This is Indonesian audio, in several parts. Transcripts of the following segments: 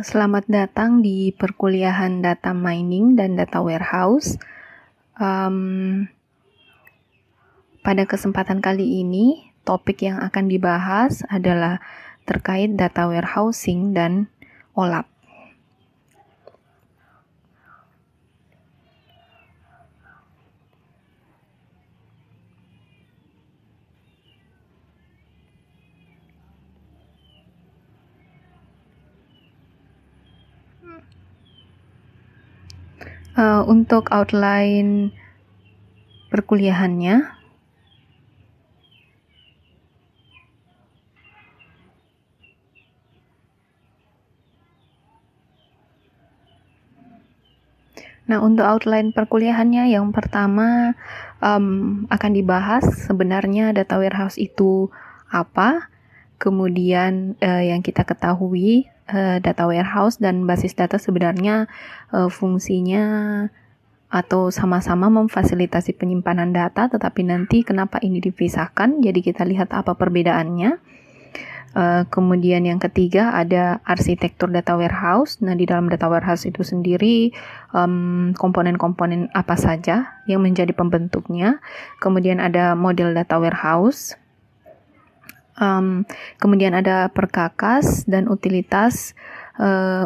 Selamat datang di perkuliahan Data Mining dan Data Warehouse. Pada kesempatan kali ini, topik yang akan dibahas adalah terkait data warehousing dan OLAP. Untuk outline perkuliahannya, untuk outline perkuliahannya, yang pertama akan dibahas sebenarnya data warehouse itu apa, kemudian yang kita ketahui data warehouse dan basis data sebenarnya fungsinya atau sama-sama memfasilitasi penyimpanan data, tetapi nanti kenapa ini dipisahkan, jadi kita lihat apa perbedaannya. Kemudian yang ketiga ada arsitektur data warehouse. Nah, di dalam data warehouse itu sendiri komponen-komponen apa saja yang menjadi pembentuknya. Kemudian ada model data warehouse. Kemudian ada perkakas dan utilitas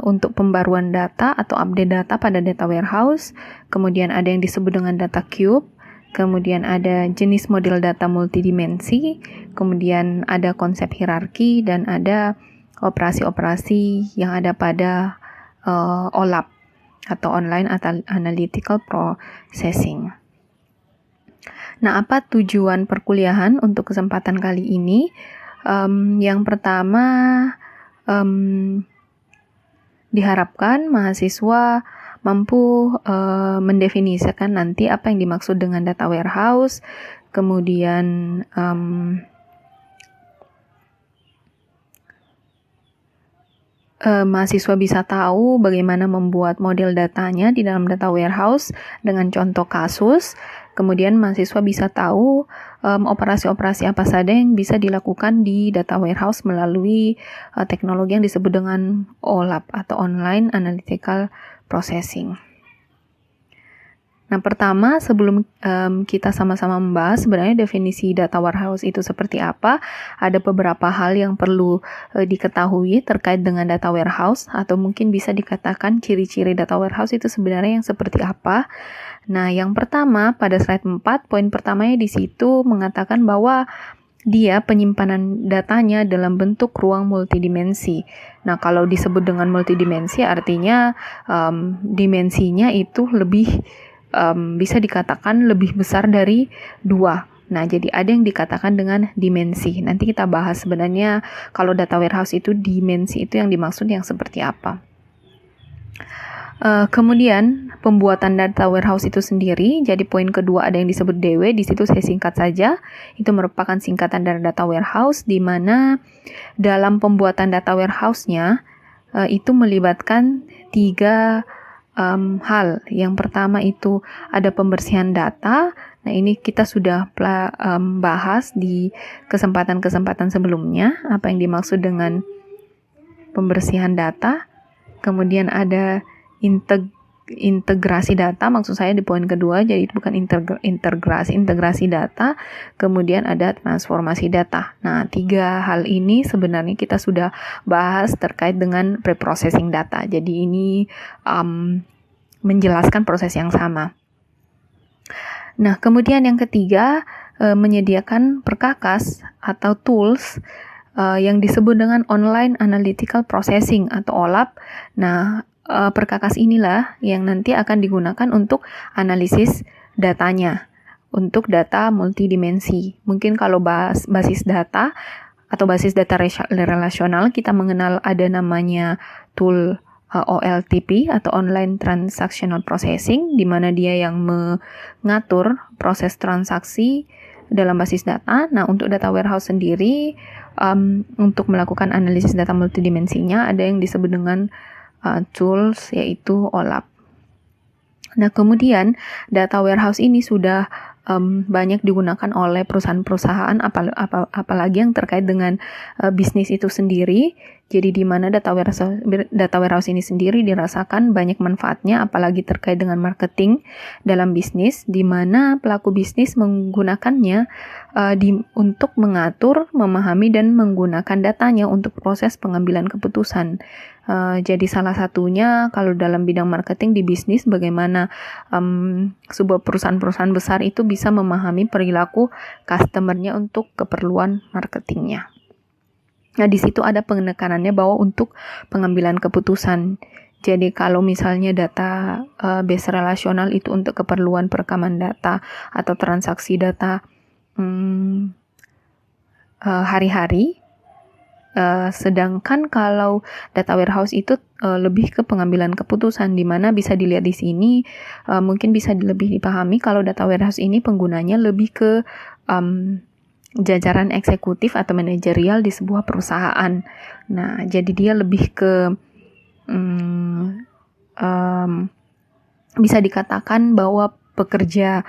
untuk pembaruan data atau update data pada data warehouse. Kemudian ada yang disebut dengan data cube. Kemudian ada jenis model data multidimensi, kemudian ada konsep hierarki, dan ada operasi-operasi yang ada pada OLAP atau Online Analytical Processing. Nah, apa tujuan perkuliahan untuk kesempatan kali ini? Yang pertama, diharapkan mahasiswa mampu mendefinisikan nanti apa yang dimaksud dengan data warehouse, kemudian mahasiswa bisa tahu bagaimana membuat model datanya di dalam data warehouse dengan contoh kasus. Kemudian mahasiswa bisa tahu operasi-operasi apa saja yang bisa dilakukan di data warehouse melalui teknologi yang disebut dengan OLAP atau Online Analytical Processing. Nah, pertama sebelum kita sama-sama membahas sebenarnya definisi data warehouse itu seperti apa, ada beberapa hal yang perlu diketahui terkait dengan data warehouse, atau mungkin bisa dikatakan ciri-ciri data warehouse itu sebenarnya yang seperti apa. Nah, yang pertama pada slide 4, poin pertamanya di situ mengatakan bahwa dia penyimpanan datanya dalam bentuk ruang multidimensi. Nah, kalau disebut dengan multidimensi artinya dimensinya itu lebih bisa dikatakan lebih besar dari 2. Nah, jadi ada yang dikatakan dengan dimensi. Nanti kita bahas sebenarnya kalau data warehouse itu dimensi itu yang dimaksud yang seperti apa. Kemudian pembuatan data warehouse itu sendiri, jadi poin kedua ada yang disebut DW, di situ saya singkat saja, itu merupakan singkatan dari data warehouse, di mana dalam pembuatan data warehouse-nya itu melibatkan 3 hal. Yang pertama itu ada pembersihan data. Nah, ini kita sudah bahas di kesempatan-kesempatan sebelumnya, apa yang dimaksud dengan pembersihan data. Kemudian ada integrasi data, maksud saya di poin kedua, jadi itu bukan integrasi data. Kemudian ada transformasi data. Nah, 3 hal ini sebenarnya kita sudah bahas terkait dengan preprocessing data. Jadi ini menjelaskan proses yang sama. Nah, kemudian yang ketiga, menyediakan perkakas atau tools yang disebut dengan Online Analytical Processing atau OLAP. Nah, perkakas inilah yang nanti akan digunakan untuk analisis datanya, untuk data multidimensi. Mungkin kalau basis data atau basis data relasional, kita mengenal ada namanya tool OLTP atau Online Transactional Processing, di mana dia yang mengatur proses transaksi dalam basis data. Nah, untuk data warehouse sendiri, untuk melakukan analisis data multidimensinya ada yang disebut dengan tools, yaitu OLAP. Nah, kemudian data warehouse ini sudah banyak digunakan oleh perusahaan-perusahaan, apalagi yang terkait dengan bisnis itu sendiri. Jadi di mana data warehouse ini sendiri dirasakan banyak manfaatnya, apalagi terkait dengan marketing dalam bisnis, di mana pelaku bisnis menggunakannya untuk mengatur, memahami, dan menggunakan datanya untuk proses pengambilan keputusan. Jadi salah satunya kalau dalam bidang marketing di bisnis, bagaimana sebuah perusahaan-perusahaan besar itu bisa memahami perilaku customer-nya untuk keperluan marketingnya. Nah, di situ ada penekanannya bahwa untuk pengambilan keputusan. Jadi kalau misalnya data base relasional itu untuk keperluan perekaman data atau transaksi data hari-hari, sedangkan kalau data warehouse itu lebih ke pengambilan keputusan, di mana bisa dilihat di sini mungkin bisa lebih dipahami kalau data warehouse ini penggunanya lebih ke jajaran eksekutif atau manajerial di sebuah perusahaan. Nah, jadi dia lebih ke bisa dikatakan bahwa pekerja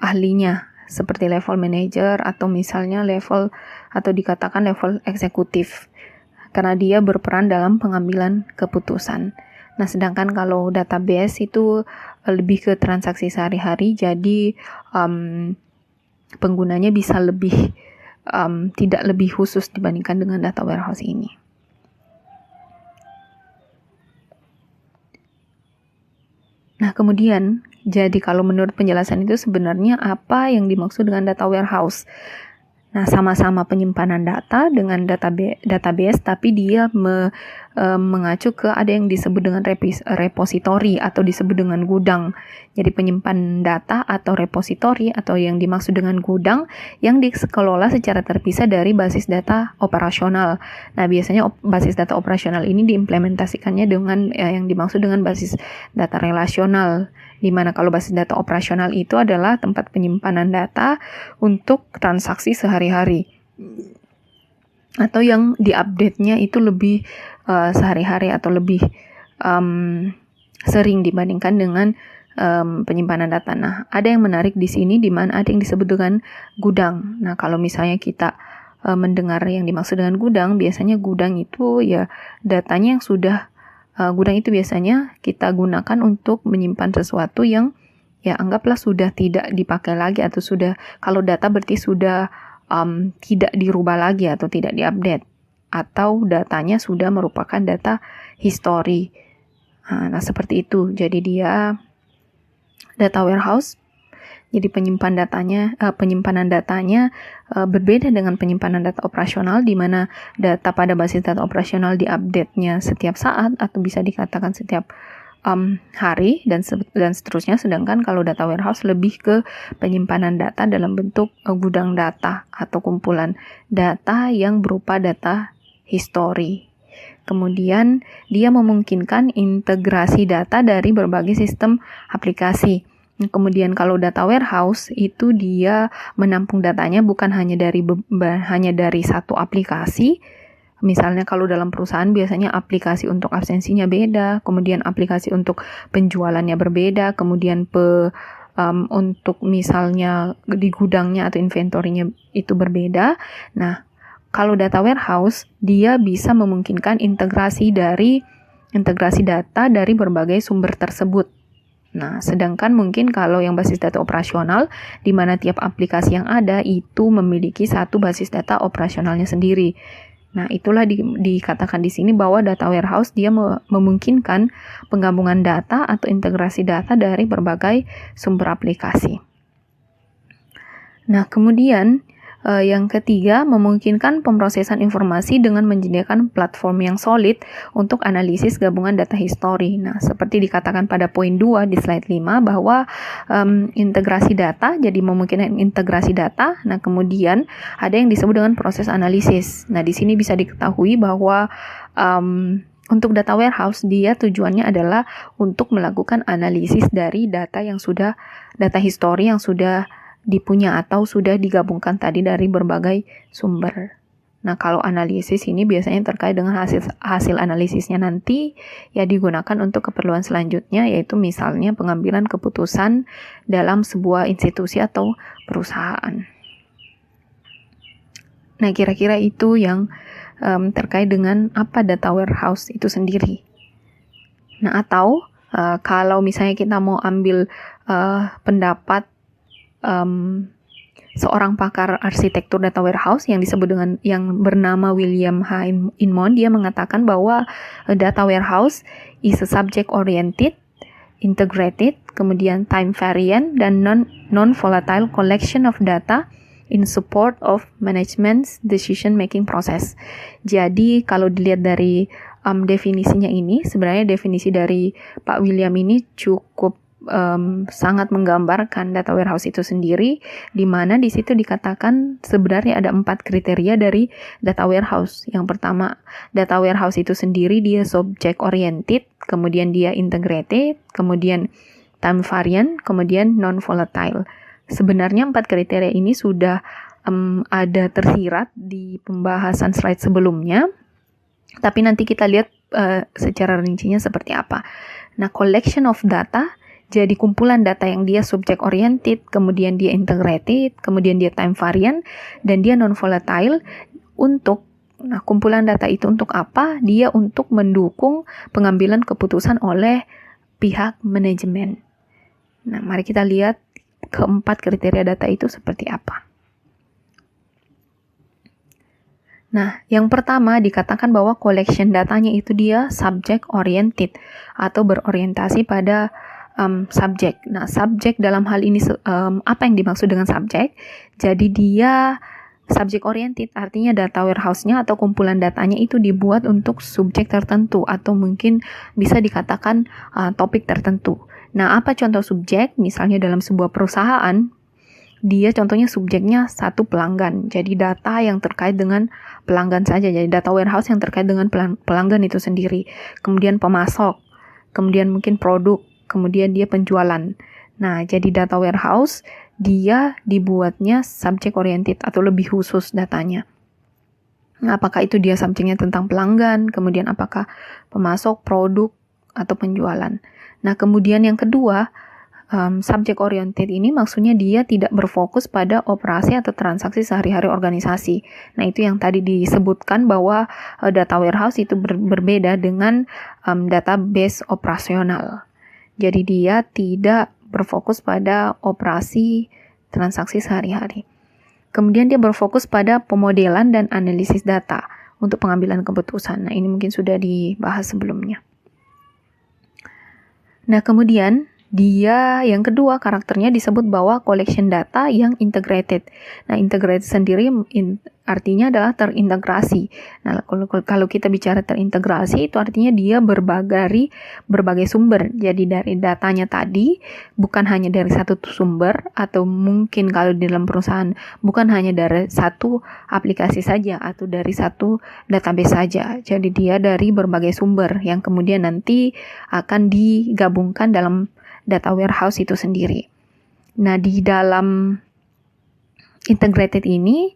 ahlinya seperti level manager atau misalnya level atau dikatakan level eksekutif, karena dia berperan dalam pengambilan keputusan. Nah, sedangkan kalau database itu lebih ke transaksi sehari-hari, jadi penggunanya bisa lebih tidak lebih khusus dibandingkan dengan data warehouse ini. Nah, kemudian, jadi kalau menurut penjelasan itu sebenarnya apa yang dimaksud dengan data warehouse? Nah, sama-sama penyimpanan data dengan database, tapi dia mengacu ke ada yang disebut dengan repository atau disebut dengan gudang. Jadi penyimpan data atau repository atau yang dimaksud dengan gudang yang dikelola secara terpisah dari basis data operasional. Nah, biasanya basis data operasional ini diimplementasikannya dengan yang dimaksud dengan basis data relasional, di mana kalau basis data operasional itu adalah tempat penyimpanan data untuk transaksi sehari-hari, atau yang diupdate-nya itu lebih sehari-hari atau lebih sering dibandingkan dengan penyimpanan data. Nah, ada yang menarik di sini, di mana ada yang disebut dengan gudang. Nah, kalau misalnya kita mendengar yang dimaksud dengan gudang, biasanya gudang itu ya datanya yang sudah gudang itu biasanya kita gunakan untuk menyimpan sesuatu yang ya anggaplah sudah tidak dipakai lagi, atau sudah, kalau data berarti sudah tidak dirubah lagi atau tidak diupdate, atau datanya sudah merupakan data history. Nah, seperti itu. Jadi dia data warehouse. Jadi penyimpanan datanya berbeda dengan penyimpanan data operasional, di mana data pada basis data operasional diupdate-nya setiap saat atau bisa dikatakan setiap hari dan seterusnya. Sedangkan kalau data warehouse lebih ke penyimpanan data dalam bentuk gudang data atau kumpulan data yang berupa data history. Kemudian dia memungkinkan integrasi data dari berbagai sistem aplikasi. Kemudian kalau data warehouse itu dia menampung datanya bukan hanya dari satu aplikasi. Misalnya kalau dalam perusahaan biasanya aplikasi untuk absensinya beda, kemudian aplikasi untuk penjualannya berbeda, kemudian untuk misalnya di gudangnya atau inventorinya itu berbeda. Nah, kalau data warehouse dia bisa memungkinkan integrasi data dari berbagai sumber tersebut. Nah, sedangkan mungkin kalau yang basis data operasional, di mana tiap aplikasi yang ada itu memiliki satu basis data operasionalnya sendiri. Nah, itulah dikatakan di sini bahwa data warehouse dia memungkinkan penggabungan data atau integrasi data dari berbagai sumber aplikasi. Nah, kemudian yang ketiga, memungkinkan pemrosesan informasi dengan menyediakan platform yang solid untuk analisis gabungan data history. Nah, seperti dikatakan pada poin 2 di slide 5 bahwa integrasi data, jadi memungkinkan integrasi data. Nah, kemudian ada yang disebut dengan proses analisis. Nah, di sini bisa diketahui bahwa untuk data warehouse, dia tujuannya adalah untuk melakukan analisis dari data history yang sudah dipunya atau sudah digabungkan tadi dari berbagai sumber. Nah, kalau analisis ini biasanya terkait dengan hasil analisisnya nanti ya digunakan untuk keperluan selanjutnya, yaitu misalnya pengambilan keputusan dalam sebuah institusi atau perusahaan. Nah, kira-kira itu yang terkait dengan apa data warehouse itu sendiri. Nah, atau kalau misalnya kita mau ambil pendapat seorang pakar arsitektur data warehouse yang disebut dengan yang bernama William H. Inmon, dia mengatakan bahwa data warehouse is a subject oriented, integrated, kemudian time variant dan non-volatile collection of data in support of management's decision making process. Jadi kalau dilihat dari definisinya ini, sebenarnya definisi dari Pak William ini cukup sangat menggambarkan data warehouse itu sendiri, di mana di situ dikatakan sebenarnya ada 4 kriteria dari data warehouse. Yang pertama, data warehouse itu sendiri dia subject oriented, kemudian dia integrated, kemudian time variant, kemudian non-volatile. Sebenarnya 4 kriteria ini sudah ada tersirat di pembahasan slide sebelumnya, tapi nanti kita lihat secara rincinya seperti apa. Nah, collection of data, jadi kumpulan data yang dia subject oriented, kemudian dia integrated, kemudian dia time variant, dan dia non-volatile. Kumpulan data itu untuk apa? Dia untuk mendukung pengambilan keputusan oleh pihak manajemen. Nah, mari kita lihat keempat kriteria data itu seperti apa. Nah, yang pertama dikatakan bahwa collection datanya itu dia subject oriented atau berorientasi pada subjek. Nah, subjek dalam hal ini apa yang dimaksud dengan subjek? Jadi dia subject oriented, artinya data warehouse-nya atau kumpulan datanya itu dibuat untuk subjek tertentu atau mungkin bisa dikatakan topik tertentu. Nah, apa contoh subjek? Misalnya dalam sebuah perusahaan, dia contohnya subjeknya satu pelanggan. Jadi data yang terkait dengan pelanggan saja. Jadi data warehouse yang terkait dengan pelanggan itu sendiri. Kemudian pemasok, kemudian mungkin produk, kemudian dia penjualan. Nah, jadi data warehouse dia dibuatnya subject oriented atau lebih khusus datanya. Nah, apakah itu dia subjeknya tentang pelanggan, kemudian apakah pemasok, produk, atau penjualan. Nah, kemudian yang kedua, subject oriented ini maksudnya dia tidak berfokus pada operasi atau transaksi sehari-hari organisasi. Nah, itu yang tadi disebutkan bahwa data warehouse itu berbeda dengan database operasional. Jadi dia tidak berfokus pada operasi transaksi sehari-hari. Kemudian dia berfokus pada pemodelan dan analisis data untuk pengambilan keputusan. Nah, ini mungkin sudah dibahas sebelumnya. Nah, kemudian dia yang kedua karakternya disebut bahwa collection data yang integrated. Nah, integrated sendiri artinya adalah terintegrasi. Nah, kalau kita bicara terintegrasi itu artinya dia berbagai sumber. Jadi dari datanya tadi bukan hanya dari satu sumber, atau mungkin kalau di dalam perusahaan bukan hanya dari satu aplikasi saja atau dari satu database saja. Jadi dia dari berbagai sumber yang kemudian nanti akan digabungkan dalam data warehouse itu sendiri. Nah, di dalam integrated ini,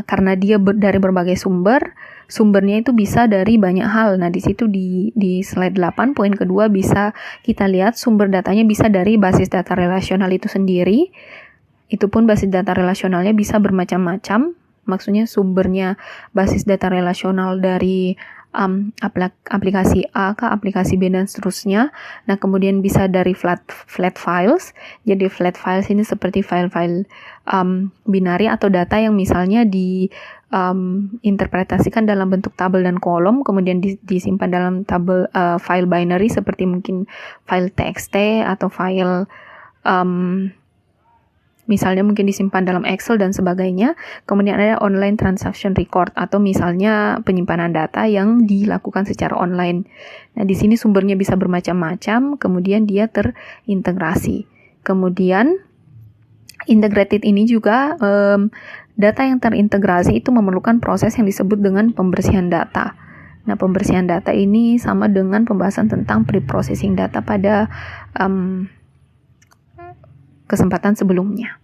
karena dia dari berbagai sumbernya itu bisa dari banyak hal. Nah, di situ di slide 8 poin kedua bisa kita lihat sumber datanya bisa dari basis data relasional itu sendiri. Itu pun basis data relasionalnya bisa bermacam-macam. Maksudnya sumbernya basis data relasional dari aplikasi A ke aplikasi B dan seterusnya. Nah, kemudian bisa dari flat files. Jadi flat files ini seperti file-file binari atau data yang misalnya interpretasikan dalam bentuk tabel dan kolom, kemudian disimpan dalam tabel file binary seperti mungkin file txt atau file misalnya mungkin disimpan dalam Excel dan sebagainya. Kemudian ada online transaction record atau misalnya penyimpanan data yang dilakukan secara online. Nah, di sini sumbernya bisa bermacam-macam, kemudian dia terintegrasi. Kemudian integrated ini juga data yang terintegrasi itu memerlukan proses yang disebut dengan pembersihan data. Nah, pembersihan data ini sama dengan pembahasan tentang pre-processing data pada kesempatan sebelumnya.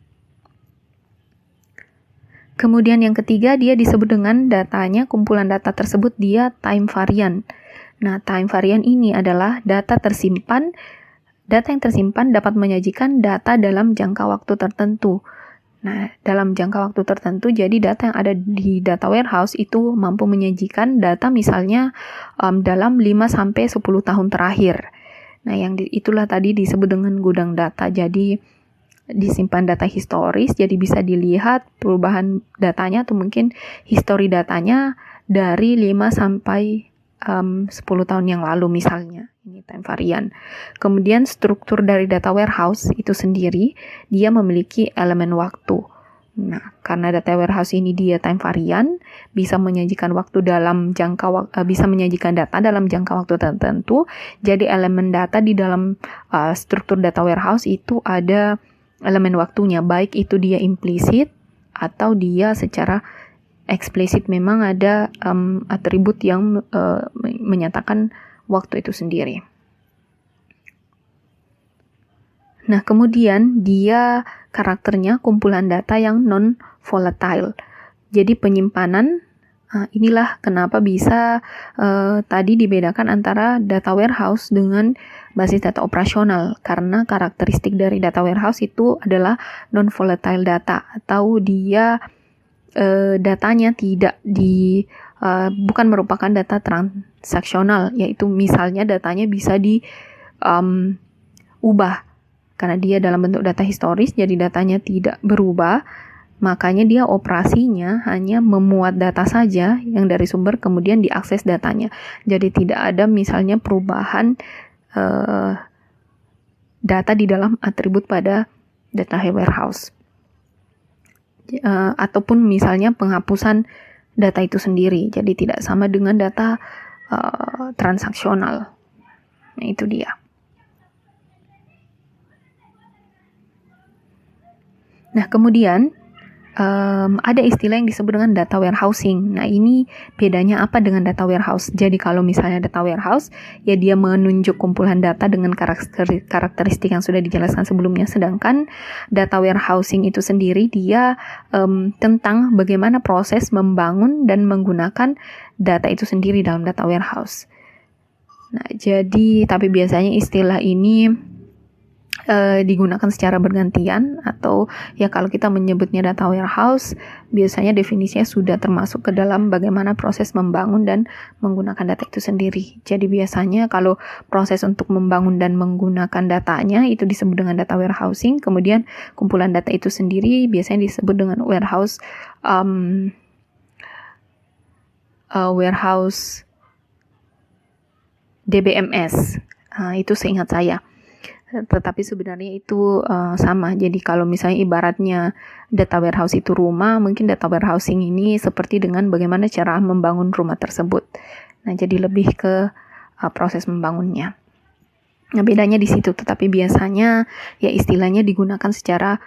Kemudian yang ketiga, dia disebut dengan datanya, kumpulan data tersebut dia time variant. Nah, time variant ini adalah data yang tersimpan dapat menyajikan data dalam jangka waktu tertentu. Nah, dalam jangka waktu tertentu, jadi data yang ada di data warehouse itu mampu menyajikan data misalnya dalam 5-10 tahun terakhir. Nah, itulah tadi disebut dengan gudang data. Jadi, disimpan data historis, jadi bisa dilihat perubahan datanya atau mungkin histori datanya dari 5-10 tahun yang lalu misalnya. Ini time varian. Kemudian struktur dari data warehouse itu sendiri, dia memiliki elemen waktu. Nah, karena data warehouse ini dia time varian, bisa menyajikan data dalam jangka waktu tertentu. Jadi elemen data di dalam struktur data warehouse itu ada elemen waktunya, baik itu dia implisit atau dia secara eksplisit memang ada atribut yang menyatakan waktu itu sendiri. Nah, kemudian dia karakternya kumpulan data yang non-volatile. Jadi penyimpanan, inilah kenapa bisa tadi dibedakan antara data warehouse dengan basis data operasional. Karena karakteristik dari data warehouse itu adalah non-volatile data, atau dia datanya bukan merupakan data transaksional, yaitu misalnya datanya bisa diubah karena dia dalam bentuk data historis, jadi datanya tidak berubah, makanya dia operasinya hanya memuat data saja yang dari sumber, kemudian diakses datanya. Jadi tidak ada misalnya perubahan data di dalam atribut pada data warehouse. Ataupun misalnya penghapusan data itu sendiri, jadi tidak sama dengan data transaksional. Nah, itu dia. Nah, kemudian ada istilah yang disebut dengan data warehousing. Nah, ini bedanya apa dengan data warehouse? Jadi kalau misalnya data warehouse, ya dia menunjuk kumpulan data dengan karakteristik yang sudah dijelaskan sebelumnya. Sedangkan data warehousing itu sendiri, dia tentang bagaimana proses membangun dan menggunakan data itu sendiri dalam data warehouse. Nah, jadi tapi biasanya istilah ini digunakan secara bergantian, atau ya kalau kita menyebutnya data warehouse, biasanya definisinya sudah termasuk ke dalam bagaimana proses membangun dan menggunakan data itu sendiri. Jadi biasanya kalau proses untuk membangun dan menggunakan datanya itu disebut dengan data warehousing, kemudian kumpulan data itu sendiri biasanya disebut dengan warehouse DBMS. Itu seingat saya. Tetapi sebenarnya itu sama. Jadi kalau misalnya ibaratnya data warehouse itu rumah, mungkin data warehousing ini seperti dengan bagaimana cara membangun rumah tersebut. Nah, jadi lebih ke proses membangunnya. Nah, bedanya di situ. Tetapi biasanya ya istilahnya digunakan secara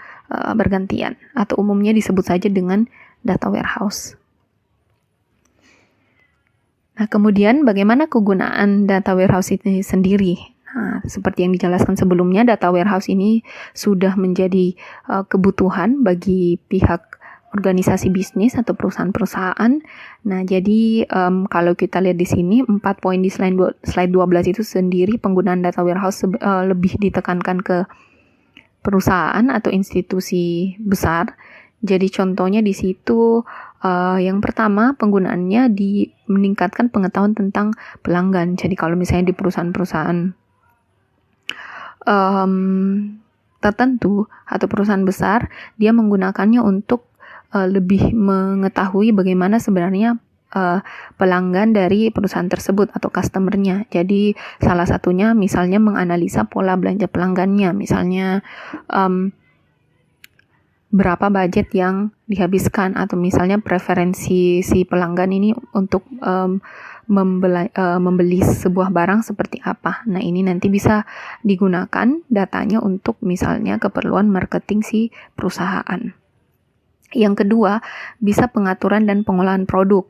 bergantian, atau umumnya disebut saja dengan data warehouse. Nah, kemudian bagaimana kegunaan data warehouse ini sendiri? Nah, seperti yang dijelaskan sebelumnya, data warehouse ini sudah menjadi kebutuhan bagi pihak organisasi bisnis atau perusahaan-perusahaan. Nah, jadi kalau kita lihat di sini 4 poin di slide 12 itu sendiri, penggunaan data warehouse lebih ditekankan ke perusahaan atau institusi besar. Jadi contohnya di situ yang pertama, penggunaannya meningkatkan pengetahuan tentang pelanggan. Jadi kalau misalnya di perusahaan-perusahaan tertentu atau perusahaan besar, dia menggunakannya untuk lebih mengetahui bagaimana sebenarnya pelanggan dari perusahaan tersebut atau customer-nya. Jadi salah satunya misalnya menganalisa pola belanja pelanggannya, misalnya berapa budget yang dihabiskan, atau misalnya preferensi si pelanggan ini untuk membeli sebuah barang seperti apa. Nah, ini nanti bisa digunakan datanya untuk misalnya keperluan marketing si perusahaan. Yang kedua, bisa pengaturan dan pengolahan produk.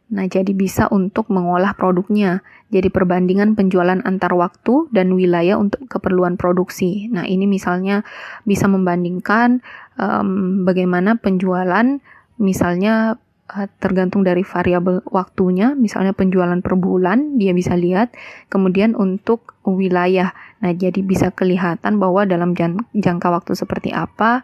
Nah, jadi bisa untuk mengolah produknya. Jadi perbandingan penjualan antar waktu dan wilayah untuk keperluan produksi. Nah, ini misalnya bisa membandingkan bagaimana penjualan, misalnya tergantung dari variabel waktunya, misalnya penjualan per bulan, dia bisa lihat. Kemudian untuk wilayah, nah jadi bisa kelihatan bahwa dalam jangka waktu seperti apa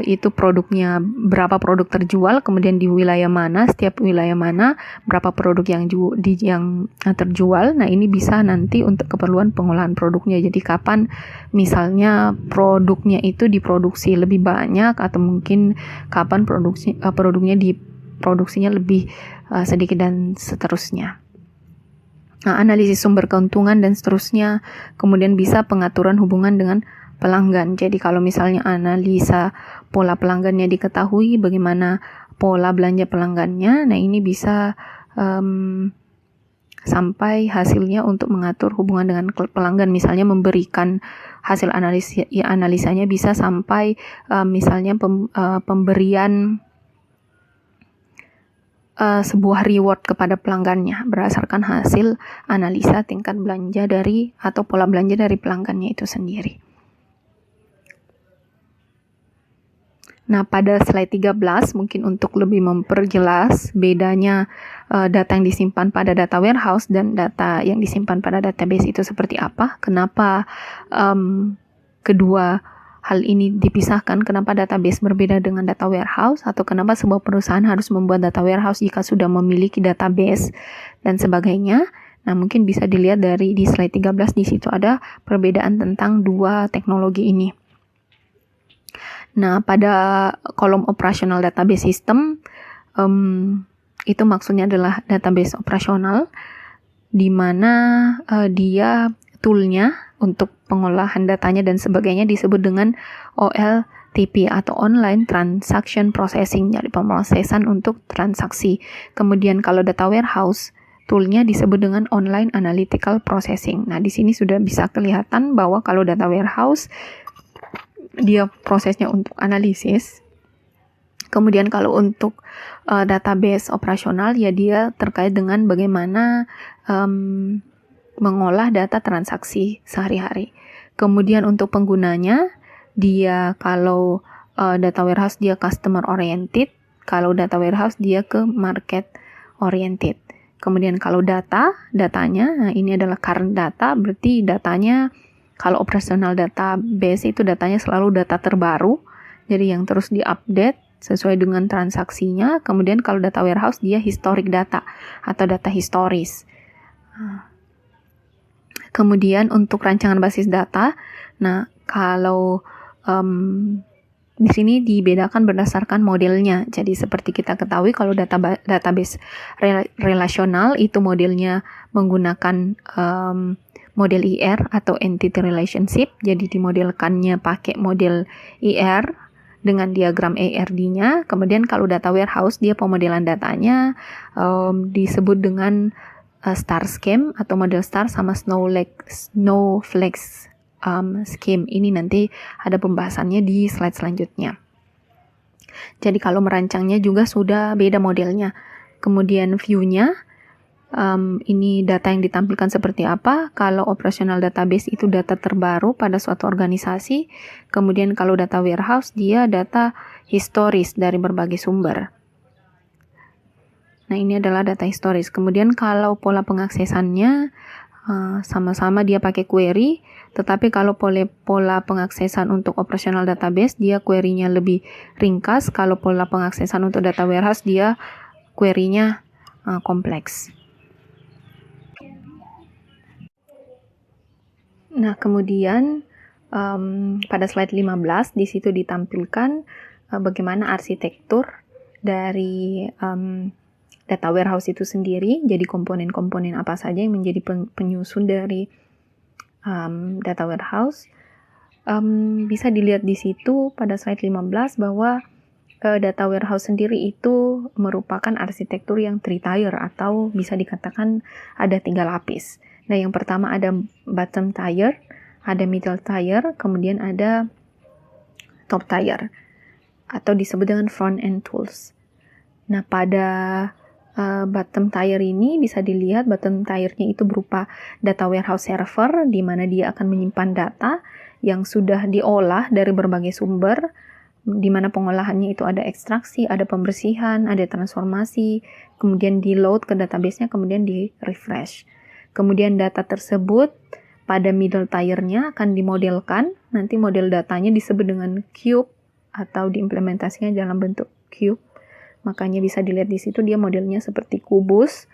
itu produknya, berapa produk terjual, kemudian di wilayah mana, setiap wilayah mana, berapa produk yang terjual. Nah, ini bisa nanti untuk keperluan pengolahan produknya. Jadi kapan misalnya produknya itu diproduksi lebih banyak, atau mungkin kapan produknya diproduksinya lebih sedikit, dan seterusnya. Nah, analisis sumber keuntungan dan seterusnya. Kemudian bisa pengaturan hubungan dengan pelanggan. Jadi kalau misalnya analisa pola pelanggannya diketahui, bagaimana pola belanja pelanggannya, nah ini bisa sampai hasilnya untuk mengatur hubungan dengan pelanggan. Misalnya memberikan hasil analisanya bisa sampai misalnya pemberian sebuah reward kepada pelanggannya berdasarkan hasil analisa tingkat belanja atau pola belanja dari pelanggannya itu sendiri. Nah, pada slide 13 mungkin untuk lebih memperjelas bedanya data yang disimpan pada data warehouse dan data yang disimpan pada database itu seperti apa. Kenapa kedua hal ini dipisahkan, kenapa database berbeda dengan data warehouse, atau kenapa sebuah perusahaan harus membuat data warehouse jika sudah memiliki database dan sebagainya. Nah, mungkin bisa dilihat di slide 13, di situ ada perbedaan tentang dua teknologi ini. Nah, pada kolom operasional database system, itu maksudnya adalah database operasional, di mana dia toolnya untuk pengolahan datanya dan sebagainya disebut dengan OLTP atau Online Transaction Processing, jadi pemrosesan untuk transaksi. Kemudian kalau data warehouse, toolnya disebut dengan Online Analytical Processing. Nah, di sini sudah bisa kelihatan bahwa kalau data warehouse, dia prosesnya untuk analisis. Kemudian kalau untuk database operasional, ya dia terkait dengan bagaimana mengolah data transaksi sehari-hari. Kemudian untuk penggunanya, dia kalau data warehouse dia customer oriented, kalau data warehouse dia ke market oriented. Kemudian kalau datanya, nah ini adalah current data, berarti datanya kalau operasional database itu datanya selalu data terbaru, jadi yang terus diupdate sesuai dengan transaksinya. Kemudian kalau data warehouse dia historic data atau data historis. Kemudian untuk rancangan basis data, nah kalau di sini dibedakan berdasarkan modelnya. Jadi seperti kita ketahui kalau database relasional itu modelnya menggunakan model IR atau Entity Relationship, jadi dimodelkannya pakai model IR dengan diagram ARD-nya. Kemudian kalau data warehouse, dia pemodelan datanya disebut dengan star scheme atau model star sama snowflake scheme. Ini nanti ada pembahasannya di slide selanjutnya. Jadi kalau merancangnya juga sudah beda modelnya. Kemudian view-nya, ini data yang ditampilkan seperti apa. Kalau operational database itu data terbaru pada suatu organisasi. Kemudian kalau data warehouse dia data historis dari berbagai sumber. Nah, ini adalah data historis. Kemudian kalau pola pengaksesannya sama-sama dia pakai query, tetapi kalau pola pengaksesan untuk operational database dia query-nya lebih ringkas. Kalau pola pengaksesan untuk data warehouse dia query-nya kompleks. Nah, kemudian pada slide 15 di situ ditampilkan bagaimana arsitektur dari data warehouse itu sendiri. Jadi komponen-komponen apa saja yang menjadi penyusun dari data warehouse. Bisa dilihat di situ pada slide 15 bahwa data warehouse sendiri itu merupakan arsitektur yang 3-tier atau bisa dikatakan ada 3 lapis. Nah, yang pertama ada bottom tier, ada middle tier, kemudian ada top tier atau disebut dengan front end tools. Nah, pada bottom tier ini bisa dilihat bottom tier-nya itu berupa data warehouse server di mana dia akan menyimpan data yang sudah diolah dari berbagai sumber, di mana pengolahannya itu ada ekstraksi, ada pembersihan, ada transformasi, kemudian di-load ke database-nya, kemudian di-refresh. Kemudian data tersebut pada middle tier-nya akan dimodelkan, nanti model datanya disebut dengan cube atau diimplementasikan dalam bentuk cube. Makanya bisa dilihat di situ dia modelnya seperti kubus.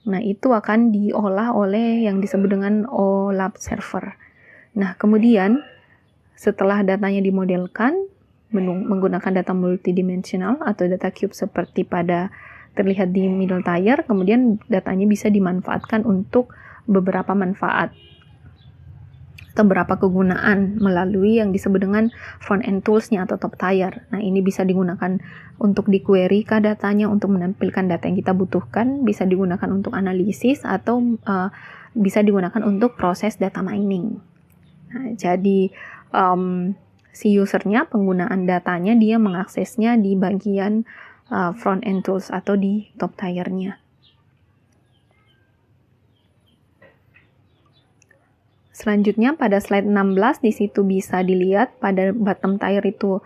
Nah, itu akan diolah oleh yang disebut dengan OLAP server. Nah, kemudian setelah datanya dimodelkan menggunakan data multidimensional atau data cube seperti pada terlihat di middle tier, kemudian datanya bisa dimanfaatkan untuk beberapa manfaat atau beberapa kegunaan melalui yang disebut dengan front-end tools-nya atau top tier. Nah, ini bisa digunakan untuk di-query datanya untuk menampilkan data yang kita butuhkan, bisa digunakan untuk analisis, atau bisa digunakan untuk proses data mining. Nah, jadi si usernya, penggunaan datanya, dia mengaksesnya di bagian front-end tools atau di top tier-nya. Selanjutnya pada slide 16 di situ bisa dilihat pada bottom tier itu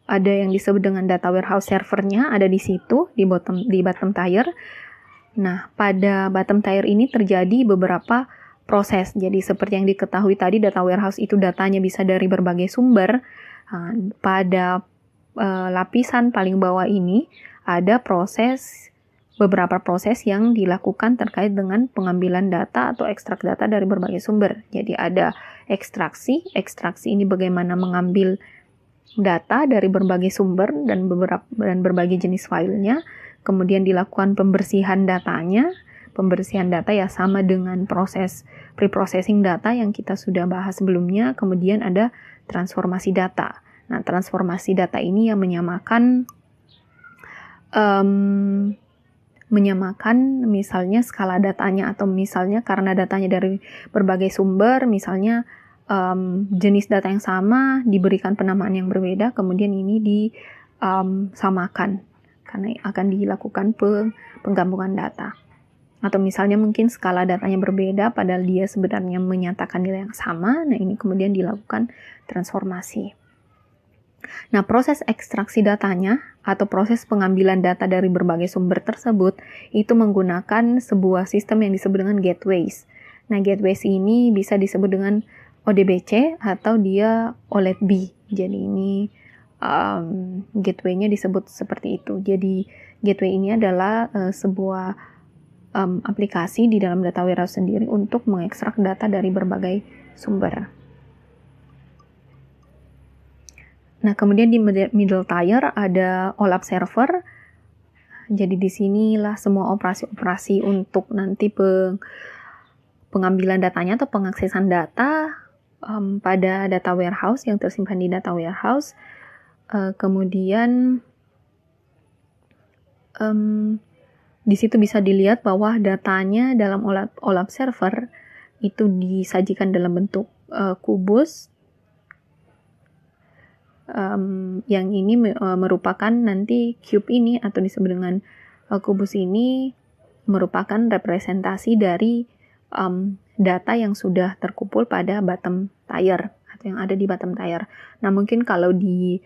ada yang disebut dengan data warehouse servernya ada di situ di bottom tier. Nah, pada bottom tier ini terjadi beberapa proses. Jadi seperti yang diketahui tadi, data warehouse itu datanya bisa dari berbagai sumber. Pada lapisan paling bawah ini ada beberapa proses yang dilakukan terkait dengan pengambilan data atau ekstrak data dari berbagai sumber. Jadi ada ekstraksi ini bagaimana mengambil data dari berbagai sumber dan berbagai jenis filenya. Kemudian dilakukan pembersihan datanya. Pembersihan data ya sama dengan proses pre-processing data yang kita sudah bahas sebelumnya. Kemudian ada transformasi data. Nah, transformasi data ini yang menyamakan misalnya skala datanya, atau misalnya karena datanya dari berbagai sumber, misalnya jenis data yang sama diberikan penamaan yang berbeda, kemudian ini disamakan karena akan dilakukan penggabungan data. Atau misalnya mungkin skala datanya berbeda padahal dia sebenarnya menyatakan nilai yang sama, nah ini kemudian dilakukan transformasi. Nah, proses ekstraksi datanya atau proses pengambilan data dari berbagai sumber tersebut itu menggunakan sebuah sistem yang disebut dengan gateways. Nah, gateways ini bisa disebut dengan ODBC atau dia OLED-B. Jadi ini gateway-nya disebut seperti itu. Jadi gateway ini adalah sebuah aplikasi di dalam data warehouse sendiri untuk mengekstrak data dari berbagai sumber. Nah, kemudian di middle tier ada OLAP server. Jadi di sinilah semua operasi-operasi untuk nanti pengambilan datanya atau pengaksesan data pada data warehouse yang tersimpan di data warehouse. Kemudian di situ bisa dilihat bahwa datanya dalam OLAP server itu disajikan dalam bentuk kubus. Yang ini merupakan nanti cube ini atau disebut dengan kubus ini merupakan representasi dari data yang sudah terkumpul pada bottom tier atau yang ada di bottom tier. Nah, mungkin kalau di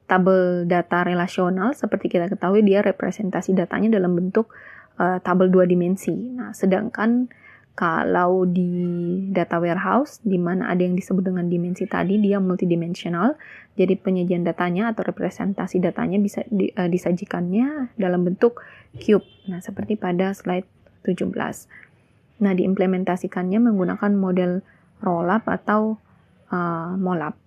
tabel data relasional seperti kita ketahui dia representasi datanya dalam bentuk tabel 2 dimensi. Nah, sedangkan kalau di data warehouse di mana ada yang disebut dengan dimensi tadi dia multidimensional. Jadi penyajian datanya atau representasi datanya bisa disajikannya dalam bentuk cube. Nah, seperti pada slide 17. Nah, diimplementasikannya menggunakan model rollup atau MOLAP.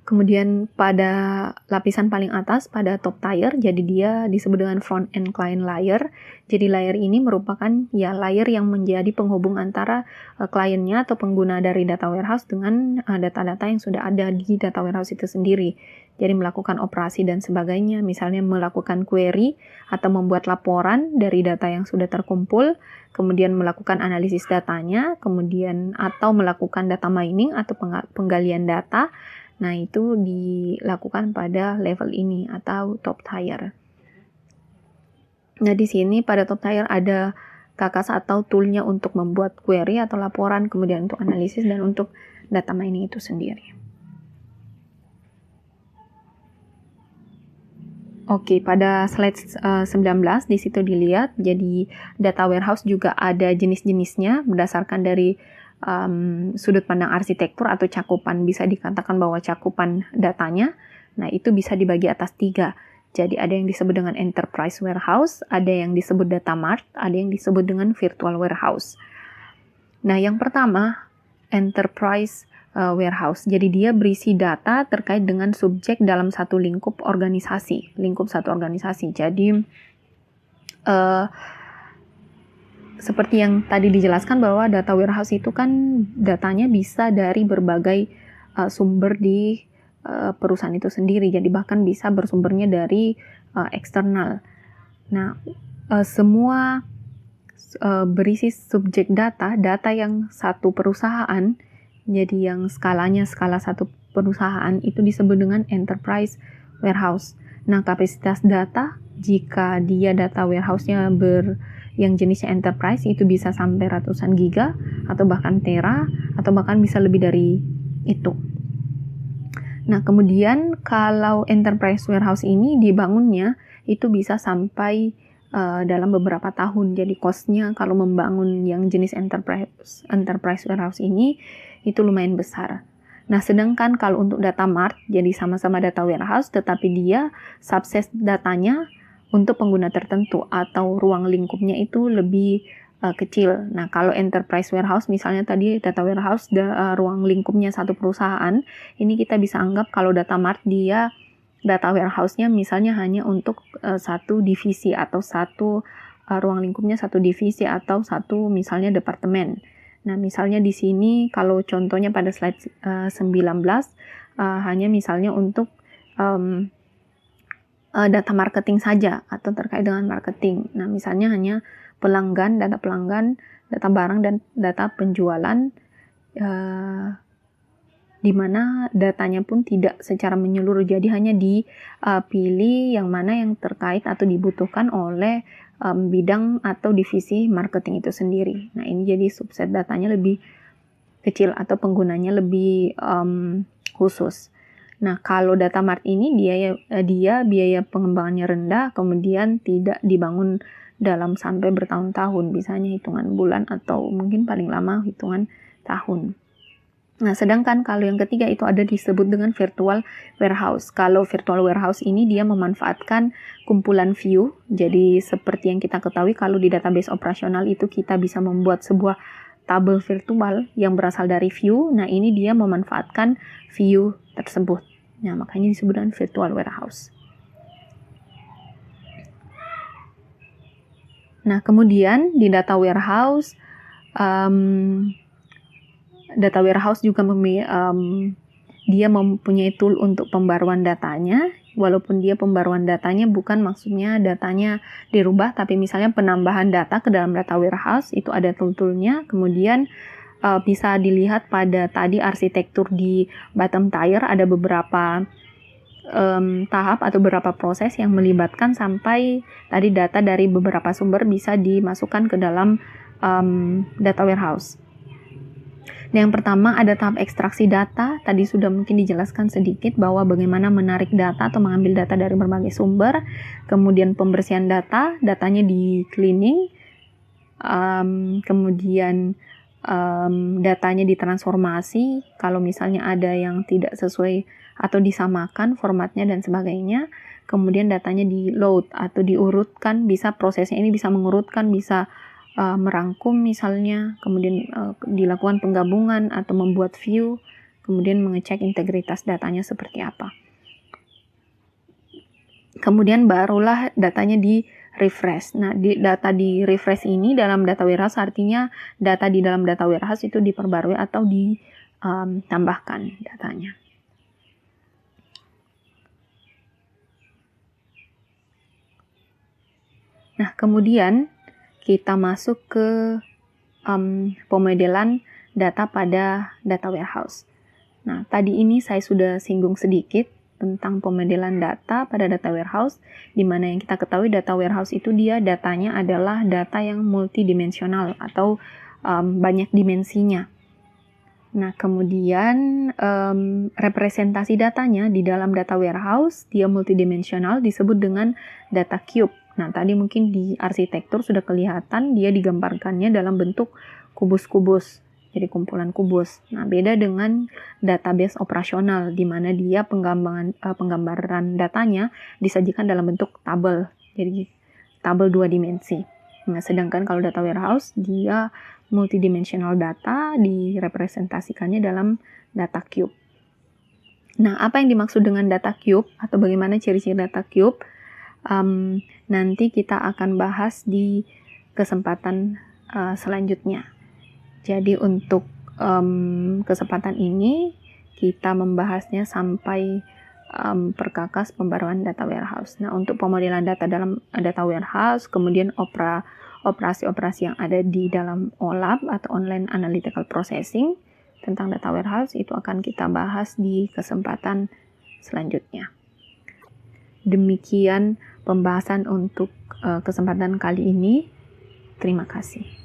Kemudian pada lapisan paling atas, pada top tier, jadi dia disebut dengan front-end client layer. Jadi layer ini merupakan ya layer yang menjadi penghubung antara kliennya atau pengguna dari data warehouse dengan data-data yang sudah ada di data warehouse itu sendiri. Jadi melakukan operasi dan sebagainya, misalnya melakukan query atau membuat laporan dari data yang sudah terkumpul, kemudian melakukan analisis datanya, kemudian atau melakukan data mining atau penggalian data. Nah, itu dilakukan pada level ini atau top tier. Nah, di sini pada top tier ada KAKAS atau toolnya untuk membuat query atau laporan, kemudian untuk analisis dan untuk data mining itu sendiri. Oke, pada slide 19 di situ dilihat, jadi data warehouse juga ada jenis-jenisnya berdasarkan dari sudut pandang arsitektur atau cakupan, bisa dikatakan bahwa cakupan datanya, nah itu bisa dibagi atas 3. Jadi ada yang disebut dengan enterprise warehouse, ada yang disebut data mart, ada yang disebut dengan virtual warehouse. Nah yang pertama, enterprise warehouse. Jadi dia berisi data terkait dengan subjek dalam satu lingkup satu organisasi. Jadi seperti yang tadi dijelaskan bahwa data warehouse itu kan datanya bisa dari berbagai sumber di perusahaan itu sendiri. Jadi bahkan bisa bersumbernya dari eksternal. Nah, semua berisi subjek data yang satu perusahaan, jadi yang skala satu perusahaan itu disebut dengan enterprise warehouse. Nah, kapasitas data, jika dia data warehouse-nya yang jenisnya enterprise, itu bisa sampai ratusan giga, atau bahkan tera, atau bahkan bisa lebih dari itu. Nah, kemudian kalau enterprise warehouse ini dibangunnya, itu bisa sampai dalam beberapa tahun. Jadi cost-nya kalau membangun yang jenis enterprise warehouse ini, itu lumayan besar. Nah, sedangkan kalau untuk data mart, jadi sama-sama data warehouse, tetapi dia subset datanya untuk pengguna tertentu atau ruang lingkupnya itu lebih kecil. Nah, kalau enterprise warehouse, misalnya tadi data warehouse, ruang lingkupnya satu perusahaan, ini kita bisa anggap kalau data mart dia data warehouse-nya misalnya hanya untuk satu divisi atau satu ruang lingkupnya satu divisi atau satu misalnya departemen. Nah, misalnya di sini kalau contohnya pada slide 19 hanya misalnya untuk data marketing saja atau terkait dengan marketing. Nah, misalnya hanya data pelanggan, data barang, dan data penjualan, di mana datanya pun tidak secara menyeluruh. Jadi hanya dipilih yang mana yang terkait atau dibutuhkan oleh bidang atau divisi marketing itu sendiri. Nah, ini jadi subset datanya lebih kecil atau penggunanya lebih khusus. Nah, kalau data mart ini dia biaya pengembangannya rendah, kemudian tidak dibangun dalam sampai bertahun-tahun, bisanya hitungan bulan atau mungkin paling lama hitungan tahun. Nah, sedangkan kalau yang ketiga itu ada disebut dengan virtual warehouse. Kalau virtual warehouse ini dia memanfaatkan kumpulan view. Jadi seperti yang kita ketahui kalau di database operasional itu kita bisa membuat sebuah tabel virtual yang berasal dari view. Nah, ini dia memanfaatkan view tersebut. Nah, makanya disebut dengan virtual warehouse. Nah, kemudian di data warehouse juga dia mempunyai tool untuk pembaruan datanya, walaupun dia pembaruan datanya bukan maksudnya datanya dirubah, tapi misalnya penambahan data ke dalam data warehouse itu ada tool-toolnya. Kemudian bisa dilihat pada tadi arsitektur di bottom tier ada beberapa tahap atau beberapa proses yang melibatkan sampai tadi data dari beberapa sumber bisa dimasukkan ke dalam data warehouse. Yang pertama ada tahap ekstraksi data. Tadi sudah mungkin dijelaskan sedikit bahwa bagaimana menarik data atau mengambil data dari berbagai sumber. Kemudian pembersihan datanya di cleaning. Kemudian datanya ditransformasi kalau misalnya ada yang tidak sesuai atau disamakan formatnya dan sebagainya. Kemudian datanya di load atau diurutkan, prosesnya ini bisa mengurutkan, bisa merangkum misalnya, kemudian dilakukan penggabungan atau membuat view, kemudian mengecek integritas datanya seperti apa. Kemudian barulah datanya di refresh. Nah, data di refresh ini dalam data warehouse artinya data di dalam data warehouse itu diperbarui atau ditambahkan datanya. Nah, kemudian kita masuk ke pemodelan data pada data warehouse. Nah, tadi ini saya sudah singgung sedikit tentang pemodelan data pada data warehouse, di mana yang kita ketahui data warehouse itu datanya adalah data yang multidimensional atau banyak dimensinya. Nah, kemudian representasi datanya di dalam data warehouse, dia multidimensional, disebut dengan data cube. Nah, tadi mungkin di arsitektur sudah kelihatan dia digambarkannya dalam bentuk kubus-kubus. jadi kumpulan kubus. Nah, beda dengan database operasional, di mana dia penggambaran datanya disajikan dalam bentuk tabel, jadi tabel 2 dimensi. Nah, sedangkan kalau data warehouse, dia multidimensional data direpresentasikannya dalam data cube. Nah, apa yang dimaksud dengan data cube atau bagaimana ciri-ciri data cube? Nanti kita akan bahas di kesempatan selanjutnya. Jadi untuk kesempatan ini kita membahasnya sampai perkakas pembaruan data warehouse. Nah, untuk pemodelan data dalam data warehouse, kemudian operasi-operasi yang ada di dalam OLAP atau Online Analytical Processing tentang data warehouse itu akan kita bahas di kesempatan selanjutnya. Demikian pembahasan untuk kesempatan kali ini. Terima kasih.